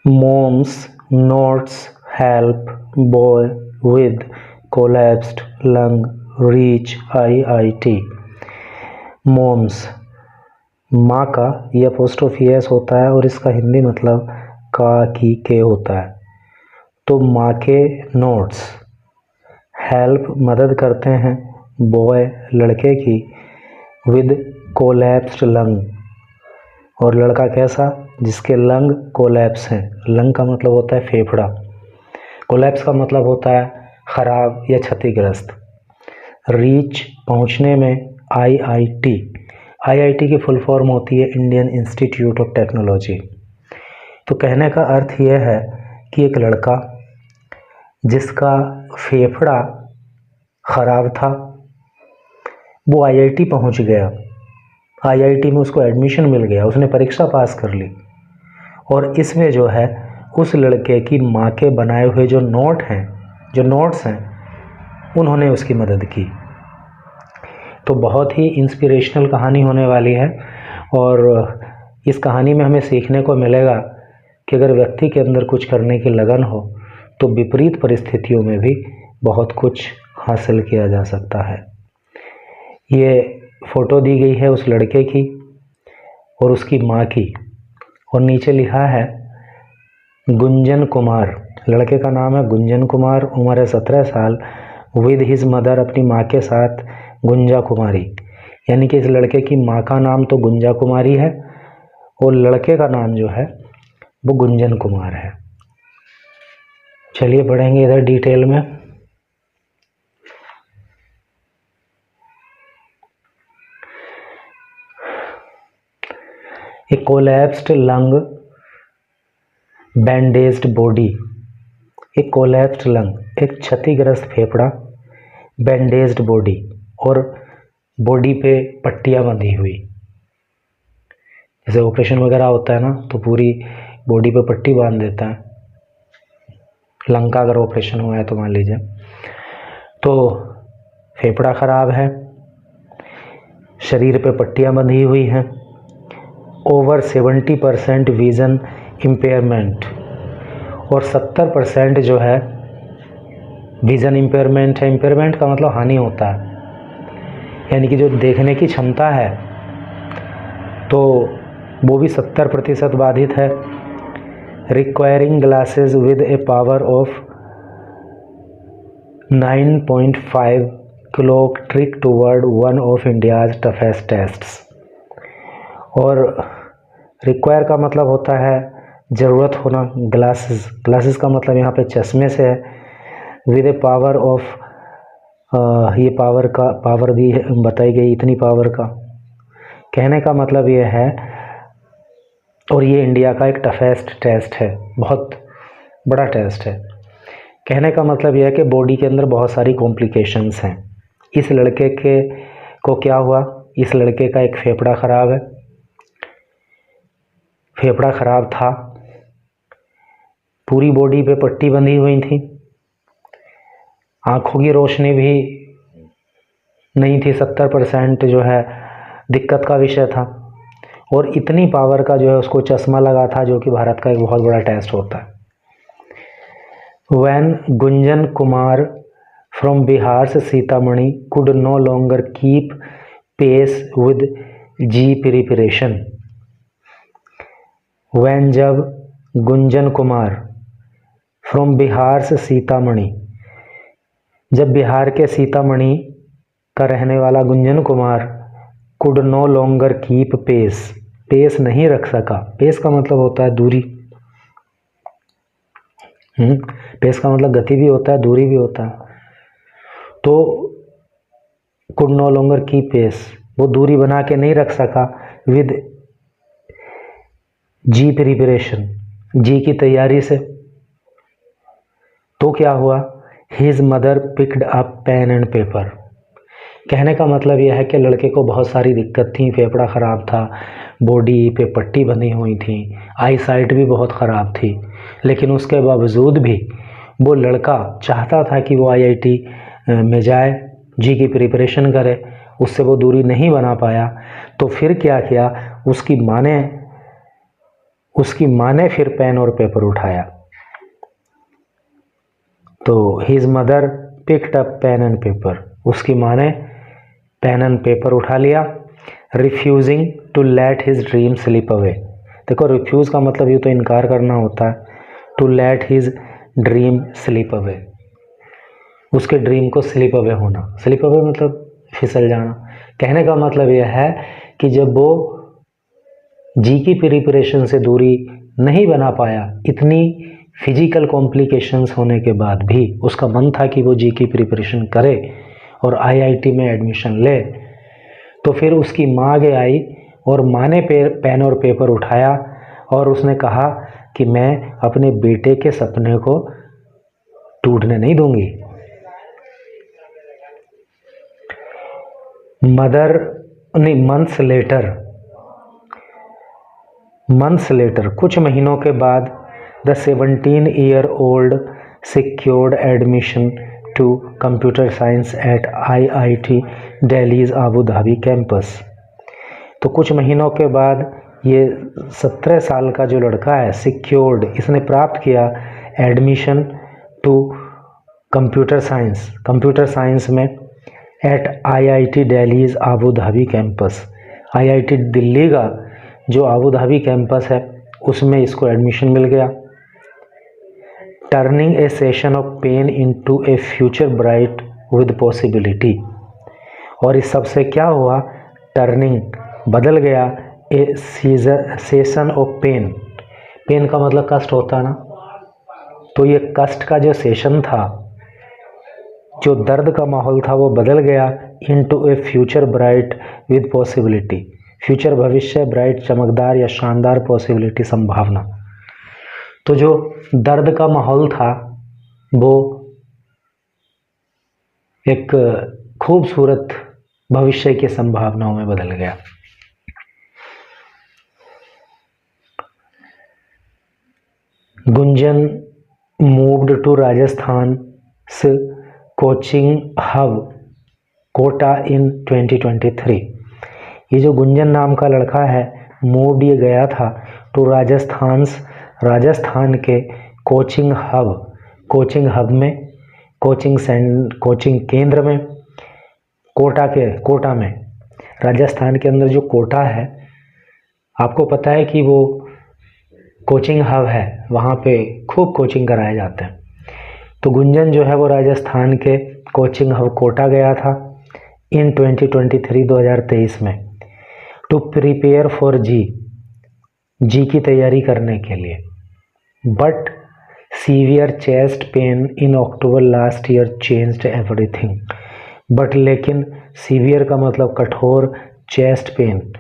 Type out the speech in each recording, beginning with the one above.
Mom's notes help boy with collapsed lung reach IIT. Moms माँ का ये apostrophe S होता है और इसका हिंदी मतलब का की के होता है। तो माँ के नोट्स हेल्प मदद करते हैं बॉय लड़के की विद कोलैप्स्ड लंग, और लड़का कैसा, जिसके लंग कोलैप्स हैं। लंग का मतलब होता है फेफड़ा, कोलैप्स का मतलब होता है खराब या क्षतिग्रस्त। रीच पहुंचने में आईआईटी, आईआईटी की फुल फॉर्म होती है इंडियन इंस्टीट्यूट ऑफ टेक्नोलॉजी। तो कहने का अर्थ यह है कि एक लड़का जिसका फेफड़ा खराब था वो आईआईटी पहुंच गया, आईआईटी में उसको एडमिशन मिल गया, उसने परीक्षा पास कर ली, और इसमें जो है उस लड़के की माँ के बनाए हुए जो नोट्स हैं उन्होंने उसकी मदद की। तो बहुत ही इंस्पिरेशनल कहानी होने वाली है, और इस कहानी में हमें सीखने को मिलेगा कि अगर व्यक्ति के अंदर कुछ करने की लगन हो तो विपरीत परिस्थितियों में भी बहुत कुछ हासिल किया जा सकता है। ये फ़ोटो दी गई है उस लड़के की और उसकी माँ की, और नीचे लिखा है गुंजन कुमार। लड़के का नाम है गुंजन कुमार, उम्र है 17 साल, विद हिज मदर, अपनी माँ के साथ गुंजा कुमारी। यानी कि इस लड़के की माँ का नाम तो गुंजा कुमारी है और लड़के का नाम जो है वो गुंजन कुमार है। चलिए पढ़ेंगे इधर डिटेल में। ए कोलैप्स्ड लंग, बैंडेज्ड बॉडी। एक कोलैप्स्ड लंग, एक क्षतिग्रस्त फेफड़ा, बैंडेज्ड बॉडी, और बॉडी पे पट्टियाँ बंधी हुई। जैसे ऑपरेशन वगैरह होता है ना तो पूरी बॉडी पे पट्टी बांध देता है, लंग का अगर ऑपरेशन हुआ है तो मान लीजिए। तो फेफड़ा ख़राब है, शरीर पे पट्टियाँ बंधी हुई हैं, ओवर 70% विज़न इम्पेयरमेंट, और 70% जो है विज़न इम्पेयरमेंट है। इम्पेयरमेंट का मतलब हानि होता है, यानी कि जो देखने की क्षमता है तो वो भी 70% बाधित है। Requiring glasses with a power of 9.5 किलोक्ट्रिक toward one of India's toughest tests. और रिक्वायर का मतलब होता है ज़रूरत होना, ग्लासेस का मतलब यहाँ पे चश्मे से है। विद ए पावर ऑफ, ये पावर दी है, बताई गई इतनी पावर का। कहने का मतलब ये है, और ये इंडिया का एक टफेस्ट टेस्ट है, बहुत बड़ा टेस्ट है। कहने का मतलब यह है कि बॉडी के अंदर बहुत सारी कॉम्प्लिकेशंस हैं। इस लड़के को क्या हुआ, इस लड़के का एक फेफड़ा ख़राब है, फेफड़ा ख़राब था, पूरी बॉडी पे पट्टी बंधी हुई थी, आँखों की रोशनी भी नहीं थी, 70% जो है दिक्कत का विषय था, और इतनी पावर का जो है उसको चश्मा लगा था, जो कि भारत का एक बहुत बड़ा टेस्ट होता है। When गुंजन कुमार from बिहार से Sitamarhi could no longer keep pace with G preparation, when जब गुंजन कुमार from बिहार से सीतामढ़ी, जब बिहार के सीतामढ़ी का रहने वाला Gunjan Kumar could no longer keep pace, pace नहीं रख सका। पेस का मतलब होता है दूरी, पेस का मतलब गति भी होता है, दूरी भी होता है। तो could no longer keep pace, वो दूरी बना के नहीं रख सका विद जी प्रिपरेशन, जी की तैयारी से। तो क्या हुआ, his mother picked up pen and paper. कहने का मतलब यह है कि लड़के को बहुत सारी दिक्कत थी, फेफड़ा ख़राब था, बॉडी पे पट्टी बंधी हुई थी, आई साइट भी बहुत ख़राब थी, लेकिन उसके बावजूद भी वो लड़का चाहता था कि वो आईआईटी में जाए, जी की प्रिपरेशन करे। उससे वो दूरी नहीं बना पाया, तो फिर क्या किया, उसकी माँ ने उसकी माँ ने फिर पेन और पेपर उठाया। तो his mother picked up pen and paper, उसकी माँ ने पेन एंड पेपर उठा लिया। Refusing to let his dream slip away, देखो रिफ्यूज का मतलब ये तो इनकार करना होता है, to let his dream slip away, उसके ड्रीम को स्लिप अवे होना, स्लिप अवे मतलब फिसल जाना। कहने का मतलब यह है कि जब वो जी की प्रिपरेशन से दूरी नहीं बना पाया, इतनी फिजिकल कॉम्प्लिकेशंस होने के बाद भी उसका मन था कि वो जी की प्रिपरेशन करे और आईआईटी में एडमिशन ले, तो फिर उसकी माँ आगे आई और माँ ने पेन और पेपर उठाया और उसने कहा कि मैं अपने बेटे के सपने को टूटने नहीं दूंगी। मदर नहीं, मंथ्स लेटर, कुछ महीनों के बाद the 17-year-old secured admission to computer science at IIT Delhi's Abu Dhabi campus. तो कुछ महीनों के बाद ये 17 साल का जो लड़का है, सिक्योर्ड, इसने प्राप्त किया एडमिशन टू कंप्यूटर साइंस में at IIT Delhi's Abu Dhabi campus, IIT Delhi का जो अबू धाबी कैंपस है उसमें इसको एडमिशन मिल गया। Turning a session of pain into a future bright with possibility, और इस सब से क्या हुआ, टर्निंग बदल गया, a session of pain, pain का मतलब कष्ट होता है ना, तो ये कष्ट का जो सेशन था, जो दर्द का माहौल था, वो बदल गया into a future bright with possibility, future भविष्य, ब्राइट चमकदार या शानदार, पॉसिबिलिटी संभावना। तो जो दर्द का माहौल था वो एक खूबसूरत भविष्य की संभावनाओं में बदल गया। Gunjan moved to Rajasthan coaching hub Kota in 2023। ये जो गुंजन नाम का लड़का है, मूव्ड, ये गया था टू राजस्थान के कोचिंग हब में, कोचिंग केंद्र में, कोटा में, राजस्थान के अंदर जो कोटा है, आपको पता है कि वो कोचिंग हब है, वहाँ पे खूब कोचिंग कराए जाते हैं। तो गुंजन जो है वो राजस्थान के कोचिंग हब कोटा गया था इन 2023 में, टू प्रिपेयर फॉर जी की तैयारी करने के लिए। But severe chest pain in October last year changed everything, but लेकिन सीवियर का मतलब कठोर, चेस्ट पेन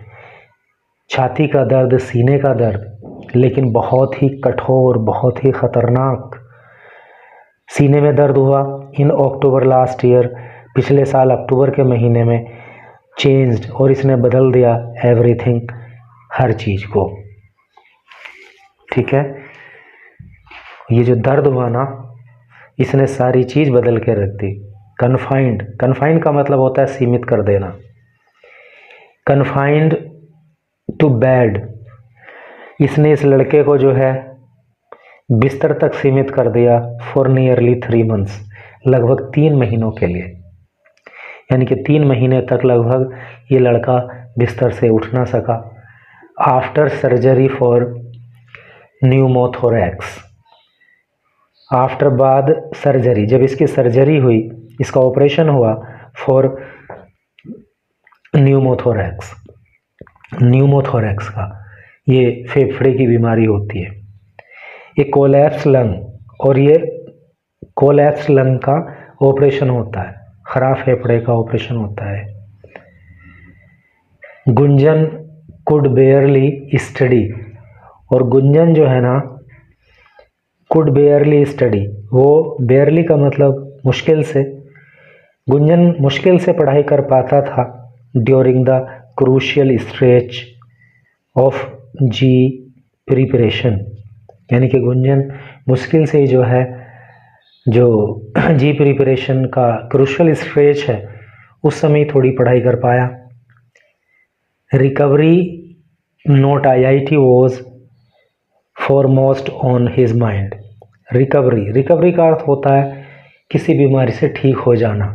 छाती का दर्द, सीने का दर्द, लेकिन बहुत ही कठोर, बहुत ही खतरनाक, सीने में दर्द हुआ इन अक्टूबर लास्ट ईयर, पिछले साल अक्टूबर के महीने में, चेंज्ड, और इसने बदल दिया एवरीथिंग, हर चीज़ को। ठीक है, ये जो दर्द हुआ ना, इसने सारी चीज़ बदल के रख दी। कन्फाइंड का मतलब होता है सीमित कर देना। कन्फाइंड टू बेड, इसने इस लड़के को जो है बिस्तर तक सीमित कर दिया फॉर नियरली 3 months, लगभग 3 महीनों के लिए, यानी कि 3 महीने तक लगभग ये लड़का बिस्तर से उठ ना सका। After surgery for pneumothorax, after बाद सर्जरी, जब इसकी सर्जरी हुई, इसका ऑपरेशन हुआ फॉर न्यूमोथोरैक्स का, ये फेफड़े की बीमारी होती है, ये कोलैप्स लंग, और ये कोलैप्स लंग का ऑपरेशन होता है, खराब फेफड़े का ऑपरेशन होता है। गुंजन कुड बेयरली स्टडी, और गुंजन जो है ना, कुड बेयरली स्टडी, वो बेयरली का मतलब मुश्किल से, गुंजन मुश्किल से पढ़ाई कर पाता था during the crucial stretch of JEE preparation, यानी कि गुंजन मुश्किल से जो है, जो जी प्रिपरेशन का क्रूशियल स्ट्रेच है, उस समय थोड़ी पढ़ाई कर पाया। Recovery not IIT was foremost on his mind. Recovery का अर्थ होता है किसी बीमारी से ठीक हो जाना,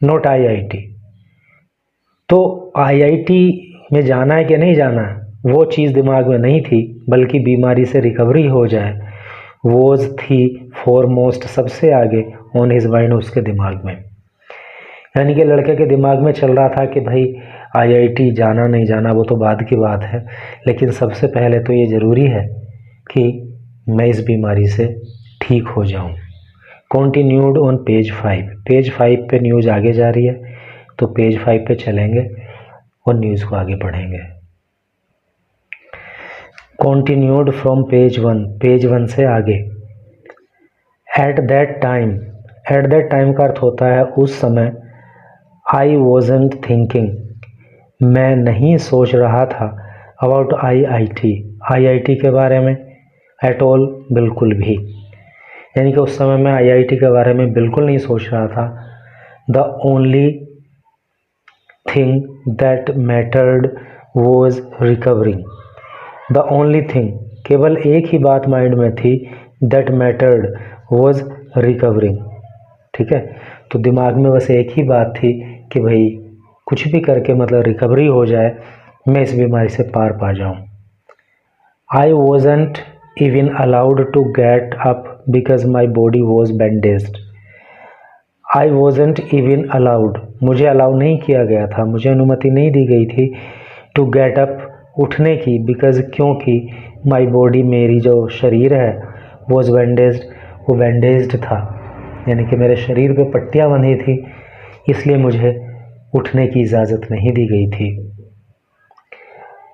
नॉट IIT। तो IIT में जाना है कि नहीं जाना है वो चीज़ दिमाग में नहीं थी, बल्कि बीमारी से रिकवरी हो जाए वो थी फॉरमोस्ट, सबसे आगे, ऑन हिज माइंड, उसके दिमाग में। यानी कि लड़के के दिमाग में चल रहा था कि भाई IIT जाना नहीं जाना वो तो बाद की बात है, लेकिन सबसे पहले तो ये ज़रूरी है कि मैं इस बीमारी से ठीक हो जाऊं। Continued on page 5। पेज 5 पे न्यूज़ आगे जा रही है, तो पेज 5 पे चलेंगे और न्यूज़ को आगे पढ़ेंगे। कंटिन्यूड फ्रॉम पेज 1, पेज 1 से आगे। एट दैट टाइम का अर्थ होता है उस समय। आई वॉजंट थिंकिंग, मैं नहीं सोच रहा था। अबाउट IIT के बारे में। एट ऑल, बिल्कुल भी, यानी कि उस समय मैं IIT के बारे में बिल्कुल नहीं सोच रहा था। The only thing that mattered was recovering. The only thing, केवल एक ही बात माइंड में थी, दैट मैटर्ड वॉज रिकवरिंग। ठीक है, तो दिमाग में बस एक ही बात थी कि भाई कुछ भी करके मतलब रिकवरी हो जाए, मैं इस बीमारी से पार पा जाऊं। I wasn't even allowed to get up because my body was bandaged. I wasn't even allowed, मुझे अलाउ नहीं किया गया था, मुझे अनुमति नहीं दी गई थी, टू गेट अप, उठने की, बिकॉज, क्योंकि, माई बॉडी, मेरी जो शरीर है, वॉज बैंडेज्ड, वो बैंडेज्ड था, यानी कि मेरे शरीर पे पट्टियाँ बंधी थी, इसलिए मुझे उठने की इजाज़त नहीं दी गई थी।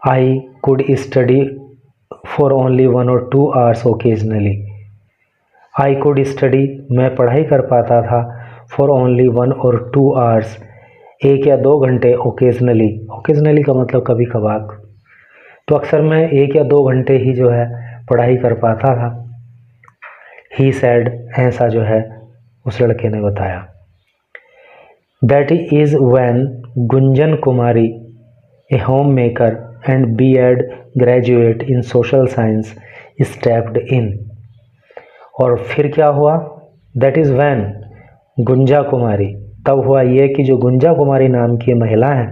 I could study for only 1 or 2 hours occasionally. I could study, मैं पढ़ाई कर पाता था, फॉर ओनली 1 or 2 hours, 1 या 2 घंटे, ओकेजनली का मतलब कभी कभार, तो अक्सर मैं 1 या 2 घंटे ही जो है पढ़ाई कर पाता था। ही सैड, ऐसा जो है उस लड़के ने बताया। That is when Gunjan Kumari, A home maker and B.Ed graduate in social science, stepped in. और फिर क्या हुआ? दैट इज़ व्हेन गुंजा कुमारी, तब हुआ ये कि जो गुंजा कुमारी नाम की महिला है,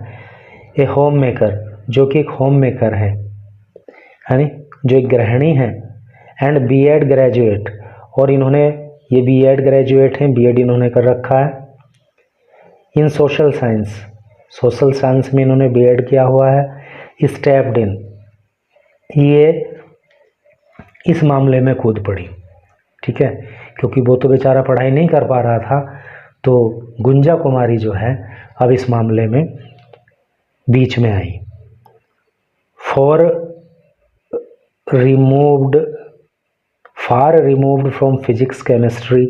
ए होम मेकर, जो कि एक होम मेकर है, यानी जो एक गृहिणी है, एंड B.Ed ग्रेजुएट, और इन्होंने ये B.Ed ग्रेजुएट हैं, B.Ed इन्होंने कर रखा है इन सोशल साइंस में इन्होंने B.Ed किया हुआ है। स्टेप्ड इन, ये इस मामले में कूद पड़ी। ठीक है, क्योंकि वो तो बेचारा पढ़ाई नहीं कर पा रहा था, तो गुंजा कुमारी जो है अब इस मामले में बीच में आई। Far removed from physics, chemistry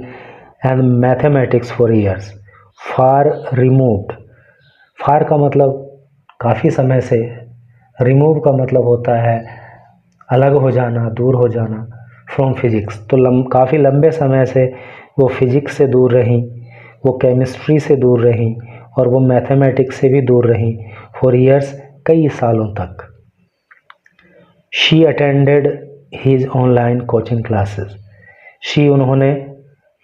and mathematics for years. Far removed, far का मतलब काफ़ी समय से, रिमूव का मतलब होता है अलग हो जाना, दूर हो जाना, फ्रॉम फिजिक्स, तो काफ़ी लंबे समय से वो फिजिक्स से दूर रहीं, वो केमिस्ट्री से दूर रहीं, और वो मैथमेटिक्स से भी दूर रहीं, फॉर ईयर्स, कई सालों तक। She attended his online coaching classes. She, उन्होंने,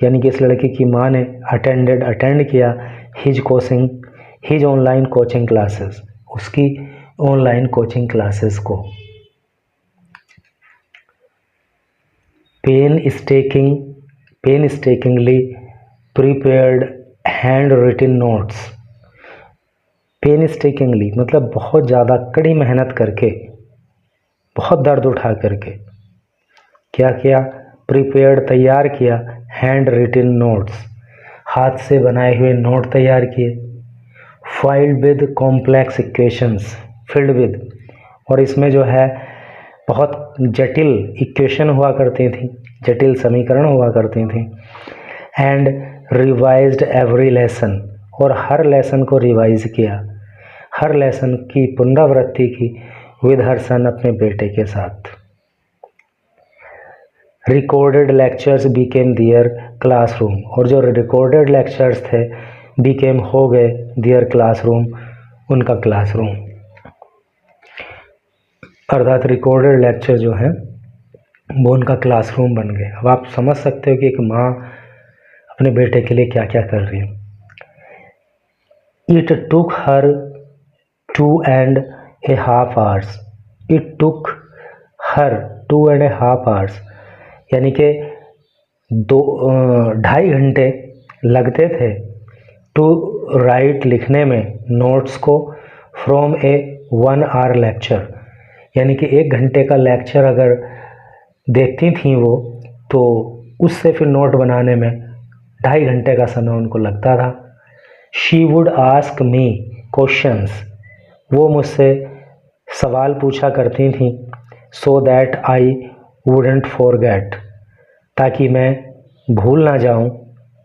यानी कि इस लड़के की माँ ने, अटेंड किया, हिज ऑनलाइन कोचिंग क्लासेस, उसकी ऑनलाइन कोचिंग क्लासेस को। पेनस्टेकिंगली प्रिपेयर्ड हैंड रिटन नोट्स। पेनस्टेकिंगली मतलब बहुत ज़्यादा कड़ी मेहनत करके, बहुत दर्द उठा करके क्या किया? प्रिपेयर्ड, तैयार किया, हैंड रिटन नोट्स, हाथ से बनाए हुए नोट तैयार किए। Filed with complex equations, filled with, और इसमें जो है बहुत जटिल इक्वेशन हुआ करती थी, जटिल समीकरण हुआ करती थी। एंड रिवाइज्ड एवरी लेसन, और हर लेसन को रिवाइज किया, हर लेसन की पुनरावृत्ति की, विद हर सन, अपने बेटे के साथ। रिकॉर्डेड लेक्चर्स बिकेम दियर क्लासरूम, और जो रिकॉर्डेड लेक्चर्स थे बिकेम, हो गए, दियर क्लासरूम, उनका क्लासरूम। अर्थात रिकॉर्डेड लेक्चर जो हैं वो उनका क्लासरूम बन गए। अब आप समझ सकते हो कि एक माँ अपने बेटे के लिए क्या क्या कर रही है। It took her 2.5 hours। It took her 2.5 hours, यानी कि 2.5 घंटे लगते थे टू राइट, लिखने में, नोट्स को फ्रॉम ए 1 hour लेक्चर, यानी कि 1 घंटे का लेक्चर अगर देखती थी वो, तो उससे फिर नोट बनाने में 2.5 घंटे का समय उनको लगता था। She would ask me questions. वो मुझसे सवाल पूछा करती थी। So that I wouldn't forget, ताकि मैं भूल ना जाऊं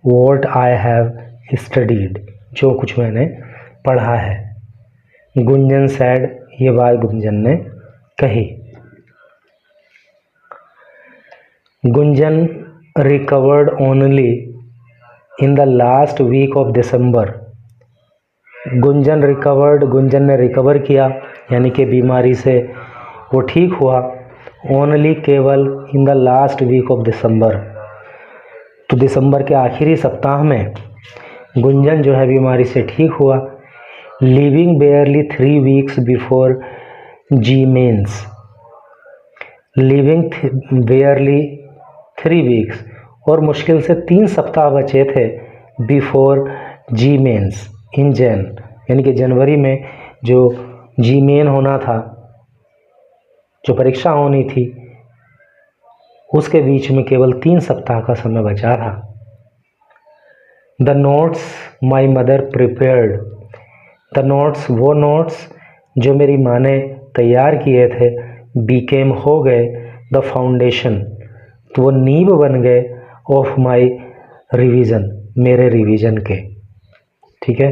वॉट आई हैव स्टडीड, जो कुछ मैंने पढ़ा है। गुंजन सैड, ये बात गुंजन ने कही। Gunjan recovered only in the last week of December. Gunjan recovered, Gunjan ने रिकवर किया, यानी कि बीमारी से वो ठीक हुआ। ओनली, केवल, in the last week of December, तो दिसंबर के आखिरी सप्ताह में गुंजन जो है बीमारी से ठीक हुआ। लिविंग बेयरली 3 weeks बिफोर जी मेंस। लिविंग बेयरली 3 weeks, और मुश्किल से 3 सप्ताह बचे थे बिफोर जी मेंस इन जैन, यानी कि जनवरी में जो जी मेन होना था, जो परीक्षा होनी थी, उसके बीच में केवल 3 सप्ताह का समय बचा था। The notes my mother prepared. The notes, वो नोट्स जो मेरी माँ ने तैयार किए थे, बीकेम, हो गए, द फाउंडेशन, तो वो नींव बन गए, ऑफ माई रिवीजन, मेरे रिवीजन के। ठीक है,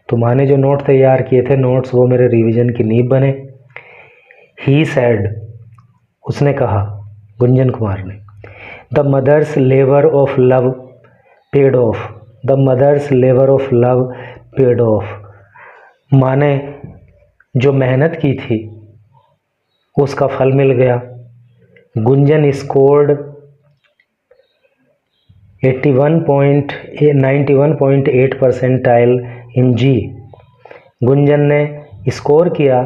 तो माँ ने जो नोट तैयार किए थे, नोट्स, वो मेरे रिवीजन की नींव बने। ही सैड, उसने कहा, गुंजन कुमार ने, the mother's labour of love paid off. The mother's labour of love paid off. माँ ने जो मेहनत की थी उसका फल मिल गया। गुंजन स्कोर्ड 91.8 परसेंटाइल इन जी। गुंजन ने स्कोर किया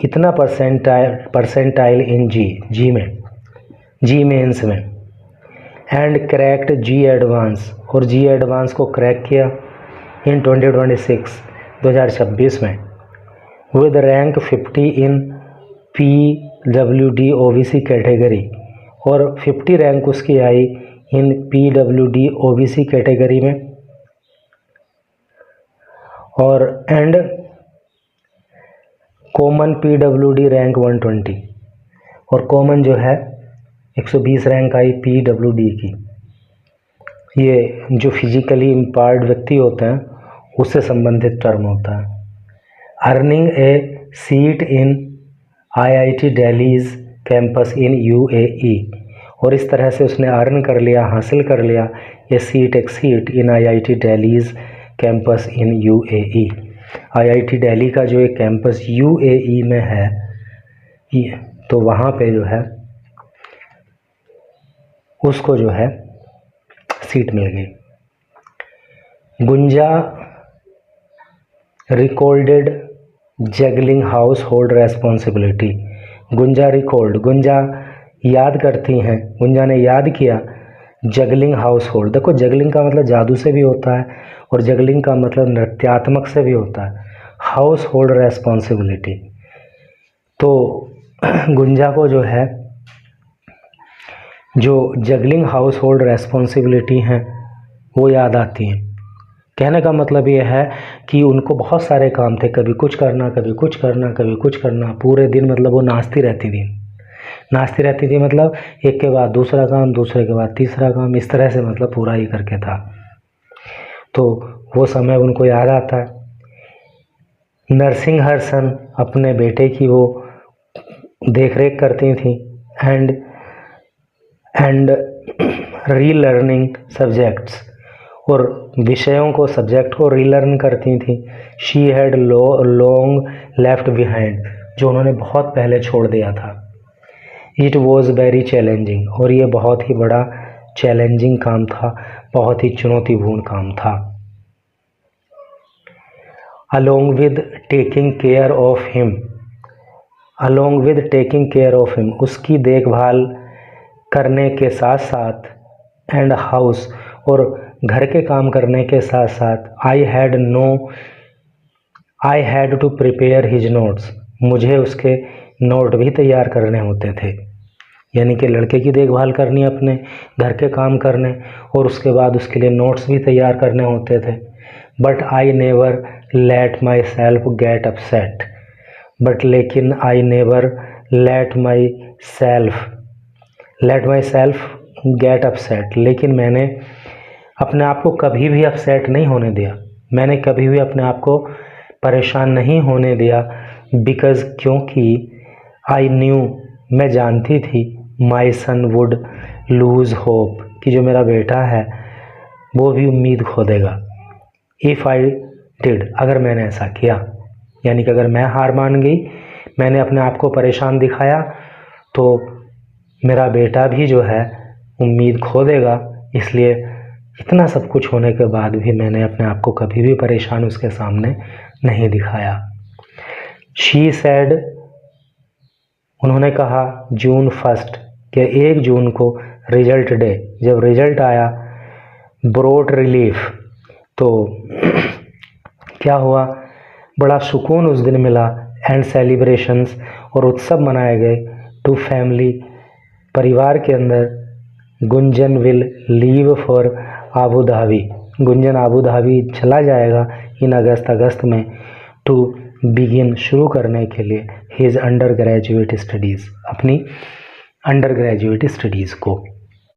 कितना परसेंटाइल इन जी, जी में, जी मेंस में। एंड क्रैक्ड जी एडवांस, और जी एडवांस को क्रैक किया इन 2026 में, with rank 50 in PWD OBC category, और 50 रैंक उसकी आई इन PWD OBC कैटेगरी में। और एंड कॉमन PWD रैंक 120, और कॉमन जो है 120 रैंक आई PWD की। ये जो फिजिकली इम्पायर्ड व्यक्ति होते हैं उससे संबंधित टर्म होता है। Earning a seat in IIT Delhi's campus in UAE, और इस तरह से उसने अर्न कर लिया, हासिल कर लिया ये सीट, एक सीट इन IIT दिल्लीज कैंपस इन UAE। IIT दिल्ली का जो एक कैंपस UAE में है, तो वहाँ पे जो है उसको जो है सीट मिल गई। Gunja recorded juggling household responsibility. Gunja record, Gunja याद करती हैं, गुंजा ने याद किया जगलिंग हाउस होल्ड। देखो, जगलिंग का मतलब जादू से भी होता है और जगलिंग का मतलब नृत्यात्मक से भी होता है। हाउस होल्ड रेस्पॉन्सिबिलिटी, तो गुंजा को जो है जो जगलिंग हाउस होल्ड रेस्पॉन्सिबिलिटी हैं वो याद आती हैं। कहने का मतलब ये है कि उनको बहुत सारे काम थे, कभी कुछ करना, कभी कुछ करना, कभी कुछ करना, पूरे दिन मतलब वो नाचती रहती थी। नाचती रहती थी मतलब एक के बाद दूसरा काम, दूसरे के बाद तीसरा काम, इस तरह से मतलब पूरा ही करके था। तो वो समय उनको याद आता है। नर्सिंग हर सन, अपने बेटे की वो देख रेख करती थी। एंड रीलर्निंग सब्जेक्ट्स, और विषयों को, सब्जेक्ट को रीलर्न करती थी। She had long left behind, जो उन्होंने बहुत पहले छोड़ दिया था। इट वॉज वेरी चैलेंजिंग, और ये बहुत ही बड़ा चैलेंजिंग काम था, बहुत ही चुनौतीपूर्ण काम था। along with taking care of him, along with taking care of him, उसकी देखभाल करने के साथ साथ, एंड हाउस, और घर के काम करने के साथ साथ, I had to prepare his notes, मुझे उसके नोट भी तैयार करने होते थे। यानी कि लड़के की देखभाल करनी, अपने घर के काम करने, और उसके बाद उसके लिए नोट्स भी तैयार करने होते थे। But I never let myself get upset, but लेकिन I never let myself get upset, लेकिन मैंने अपने आप को कभी भी अपसेट नहीं होने दिया, मैंने कभी भी अपने आप को परेशान नहीं होने दिया। बिकॉज, क्योंकि आई न्यू, मैं जानती थी, माई सन वुड लूज़ होप, कि जो मेरा बेटा है वो भी उम्मीद खो देगा। इफ़ आई डिड, अगर मैंने ऐसा किया, यानी कि अगर मैं हार मान गई, मैंने अपने आप को परेशान दिखाया, तो मेरा बेटा भी जो है उम्मीद खो देगा। इसलिए इतना सब कुछ होने के बाद भी मैंने अपने आप को कभी भी परेशान उसके सामने नहीं दिखाया। शी सैड, उन्होंने कहा, जून 1 कि 1 जून को रिजल्ट डे, जब रिजल्ट आया, ब्रोट रिलीफ, तो क्या हुआ, बड़ा सुकून उस दिन मिला। एंड सेलिब्रेशंस, और उत्सव मनाए गए। टू फैमिली, परिवार के अंदर। Gunjan will leave for Abu Dhabi, Gunjan Abu Dhabi चला जाएगा इन अगस्त में। टू बिगिन, शुरू करने के लिए, हिज अंडर ग्रेजुएट स्टडीज़, अपनी अंडर ग्रेजुएट स्टडीज़ को।